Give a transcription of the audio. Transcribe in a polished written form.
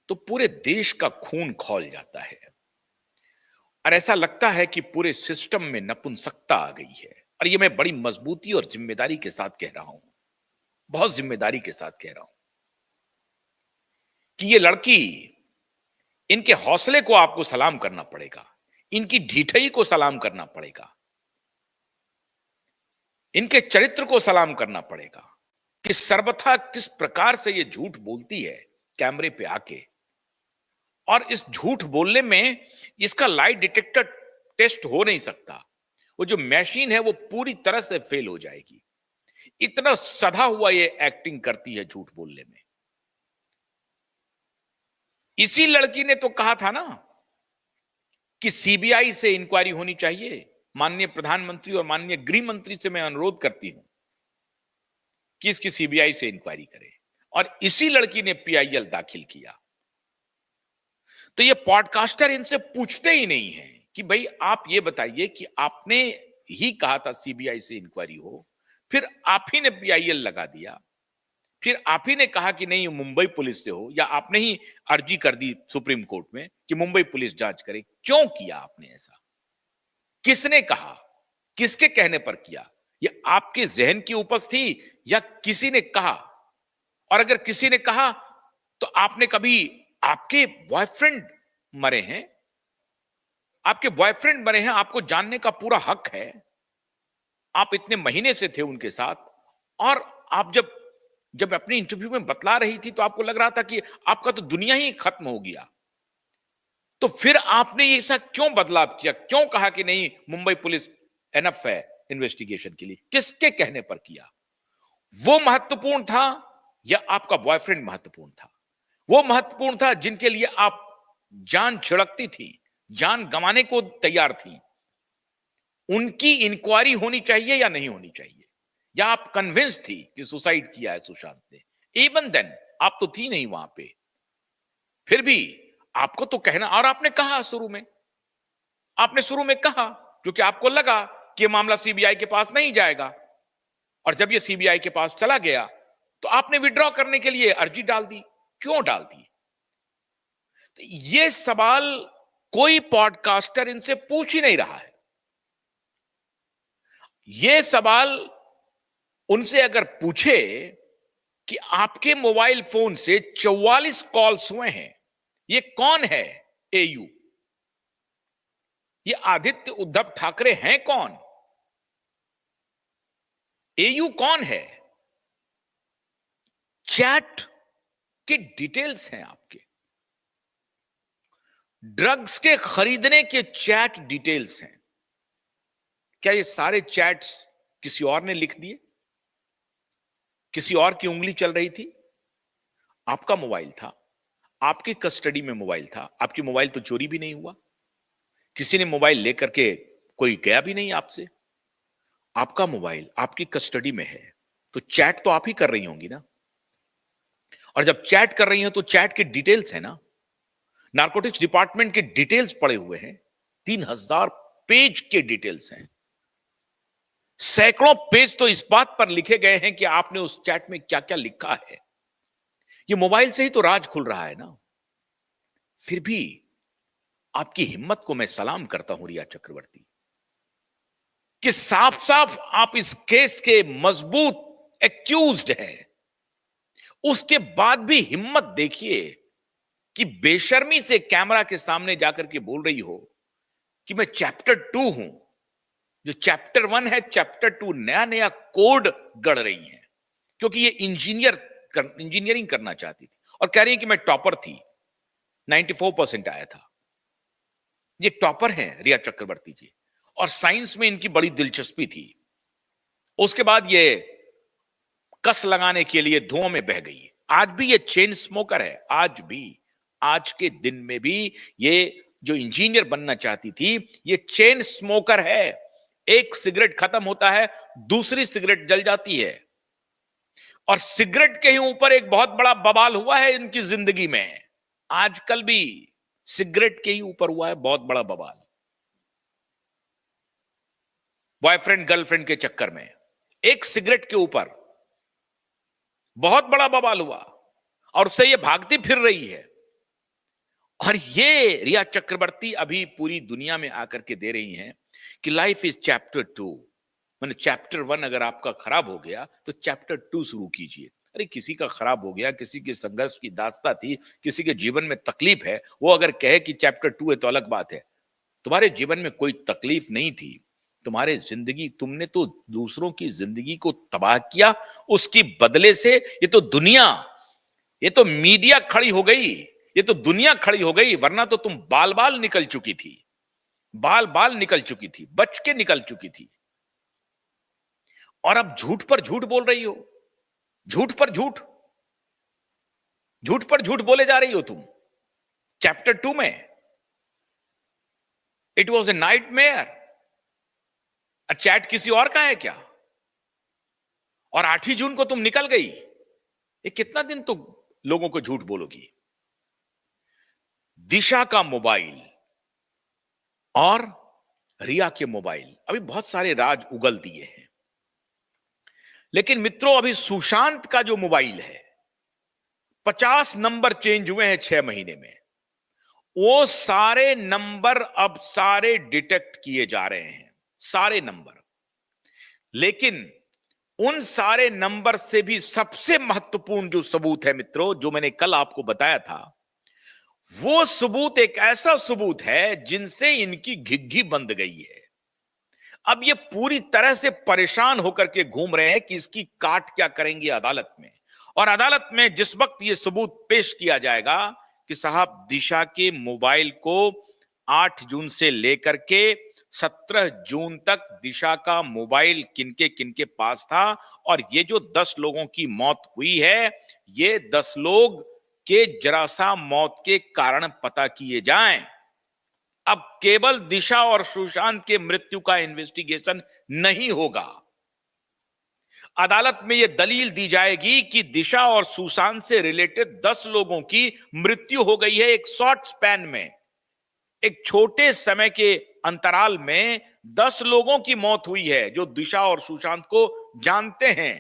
तो पूरे देश का खून खौल जाता है और ऐसा लगता है कि पूरे सिस्टम में नपुंसकता आ गई है। और ये मैं बड़ी मजबूती और जिम्मेदारी के साथ कह रहा हूं, बहुत जिम्मेदारी के साथ कह रहा हूं कि ये लड़की, इनके हौसले को आपको सलाम करना पड़ेगा, इनकी ढीठई को सलाम करना पड़ेगा, इनके चरित्र को सलाम करना पड़ेगा कि सर्वथा किस प्रकार से ये झूठ बोलती है कैमरे पे आके। और इस झूठ बोलने में इसका लाई डिटेक्टर टेस्ट हो नहीं सकता। वो जो मशीन है वो पूरी तरह से फेल हो जाएगी। इतना सधा हुआ ये एक्टिंग करती है झूठ बोलने में। इसी लड़की ने तो कहा था ना कि सीबीआई से इंक्वायरी होनी चाहिए। माननीय प्रधानमंत्री और माननीय गृह मंत्री से मैं अनुरोध करती हूं कि इसकी सीबीआई से इंक्वायरी करे, और इसी लड़की ने पीआईएल दाखिल किया। तो ये पॉडकास्टर इनसे पूछते ही नहीं है कि भाई आप ये बताइए कि आपने ही कहा था सीबीआई से इंक्वायरी हो, फिर आप ही ने पीआईएल लगा दिया, फिर आप ही ने कहा कि नहीं मुंबई पुलिस से हो, या आपने ही अर्जी कर दी सुप्रीम कोर्ट में कि मुंबई पुलिस जांच करे। क्यों किया आपने ऐसा? किसने कहा? किसके कहने पर किया? ये आपके जहन की उपज थी या किसी ने कहा? और अगर किसी ने कहा तो आपने कभी, आपके बॉयफ्रेंड मरे हैं, आपके बॉयफ्रेंड मरे हैं, आपको जानने का पूरा हक है। आप इतने महीने से थे उनके साथ, और आप जब जब अपनी इंटरव्यू में बतला रही थी तो आपको लग रहा था कि आपका तो दुनिया ही खत्म हो गया। तो फिर आपने ये ऐसा क्यों बदलाव किया? क्यों कहा कि नहीं मुंबई पुलिस एनफ है इन्वेस्टिगेशन के लिए? किसके कहने पर किया? वो महत्वपूर्ण था या आपका बॉयफ्रेंड महत्वपूर्ण था? वो महत्वपूर्ण था जिनके लिए आप जान छिड़कती थी, जान गंवाने को तैयार थी। उनकी इंक्वायरी होनी चाहिए या नहीं होनी चाहिए? या आप कन्विंस थी कि सुसाइड किया है सुशांत ने? इवन देन आप तो थी नहीं वहां पे, फिर भी आपको तो कहना, और आपने कहा शुरू में, आपने शुरू में कहा क्योंकि आपको लगा कि यह मामला सीबीआई के पास नहीं जाएगा। और जब यह सीबीआई के पास चला गया तो आपने विड्रॉ करने के लिए अर्जी डाल दी। क्यों डाल दी? तो यह सवाल कोई पॉडकास्टर इनसे पूछ ही नहीं रहा है। यह सवाल उनसे अगर पूछे कि आपके मोबाइल फोन से 44 कॉल्स हुए हैं, ये कौन है? एयू? ये आदित्य उद्धव ठाकरे हैं कौन? एयू कौन है? चैट के डिटेल्स हैं आपके, ड्रग्स के खरीदने के चैट डिटेल्स हैं। क्या ये सारे चैट्स किसी और ने लिख दिए? किसी और की उंगली चल रही थी? आपका मोबाइल था, आपकी कस्टडी में मोबाइल था, आपकी मोबाइल तो चोरी भी नहीं हुआ, किसी ने मोबाइल लेकर के कोई गया भी नहीं आपसे। आपका मोबाइल आपकी कस्टडी में है, तो चैट तो आप ही कर रही होंगी ना। और जब चैट कर रही हो तो चैट के डिटेल्स है ना, नारकोटिक्स डिपार्टमेंट के डिटेल्स पड़े हुए हैं, 3000 पेज के डिटेल्स हैं। सैकड़ों पेज तो इस बात पर लिखे गए हैं कि आपने उस चैट में क्या क्या लिखा है। ये मोबाइल से ही तो राज खुल रहा है ना। फिर भी आपकी हिम्मत को मैं सलाम करता हूं रिया चक्रवर्ती, कि साफ साफ आप इस केस के मजबूत एक्यूज्ड हैं, उसके बाद भी हिम्मत देखिए कि बेशर्मी से कैमरा के सामने जाकर के बोल रही हो कि मैं चैप्टर 2 हूं। जो चैप्टर 1 है, चैप्टर 2 नया नया कोड गढ़ रही है, क्योंकि ये इंजीनियरिंग करना चाहती थी और कह रही है कि मैं टॉपर थी, 94% आया था। ये टॉपर हैं रिया चक्रवर्ती जी, और साइंस में इनकी बड़ी दिलचस्पी थी। उसके बाद ये कस लगाने के लिए धुआं में बह गई। आज भी ये चेन स्मोकर है, आज भी, आज के दिन में भी ये जो इंजीनियर बनना चाहती थी, ये चेन स्मोकर है। एक सिगरेट खत्म होता है, दूसरी सिगरेट जल जाती है। और सिगरेट के ही ऊपर एक बहुत बड़ा बवाल हुआ है इनकी जिंदगी में, आजकल भी सिगरेट के ही ऊपर हुआ है बहुत बड़ा बवाल। बॉयफ्रेंड गर्लफ्रेंड के चक्कर में एक सिगरेट के ऊपर बहुत बड़ा बवाल हुआ, और उससे ये भागती फिर रही है। और ये रिया चक्रवर्ती अभी पूरी दुनिया में आकर के दे रही हैं कि लाइफ इज चैप्टर 2। मैंने चैप्टर 1 अगर आपका खराब हो गया तो चैप्टर 2 शुरू कीजिए। अरे किसी का खराब हो गया, किसी के संघर्ष की दास्ता थी, किसी के जीवन में तकलीफ है, वो अगर कहे कि चैप्टर 2 है तो अलग बात है। तुम्हारे जीवन में कोई तकलीफ नहीं थी, तुम्हारे जिंदगी, तुमने तो दूसरों की जिंदगी को तबाह किया, उसकी बदले से ये तो दुनिया, ये तो मीडिया खड़ी हो गई, ये तो दुनिया खड़ी हो गई, वरना तो तुम बाल बाल निकल चुकी थी, बाल बाल निकल चुकी थी, बच के निकल चुकी थी। और अब झूठ पर झूठ बोल रही हो, झूठ पर झूठ, झूठ पर झूठ बोले जा रही हो तुम। चैप्टर 2 में it was a nightmare, chat किसी और का है क्या? और 8 ही जून को तुम निकल गई। ये कितना दिन तो लोगों को झूठ बोलोगी? दिशा का मोबाइल और रिया के मोबाइल, अभी बहुत सारे राज उगल दिए हैं, लेकिन मित्रों अभी सुशांत का जो मोबाइल है 50 नंबर चेंज हुए हैं 6 महीने में। वो सारे नंबर अब सारे डिटेक्ट किए जा रहे हैं, सारे नंबर। लेकिन उन सारे नंबर से भी सबसे महत्वपूर्ण जो सबूत है मित्रों, जो मैंने कल आपको बताया था, वो सबूत एक ऐसा सबूत है जिनसे इनकी घिघी बंद गई है। अब ये पूरी तरह से परेशान होकर के घूम रहे हैं कि इसकी काट क्या करेंगे अदालत में। और अदालत में जिस वक्त ये सबूत पेश किया जाएगा कि साहब दिशा के मोबाइल को 8 जून से लेकर के 17 जून तक दिशा का मोबाइल किनके किनके पास था, और ये जो 10 लोगों की मौत हुई है, ये 10 लोग के जरा सा मौत के कारण पता किए जाएं। अब केवल दिशा और सुशांत के मृत्यु का इन्वेस्टिगेशन नहीं होगा। अदालत में यह दलील दी जाएगी कि दिशा और सुशांत से रिलेटेड 10 लोगों की मृत्यु हो गई है एक शॉर्ट स्पैन में, एक छोटे समय के अंतराल में 10 लोगों की मौत हुई है जो दिशा और सुशांत को जानते हैं।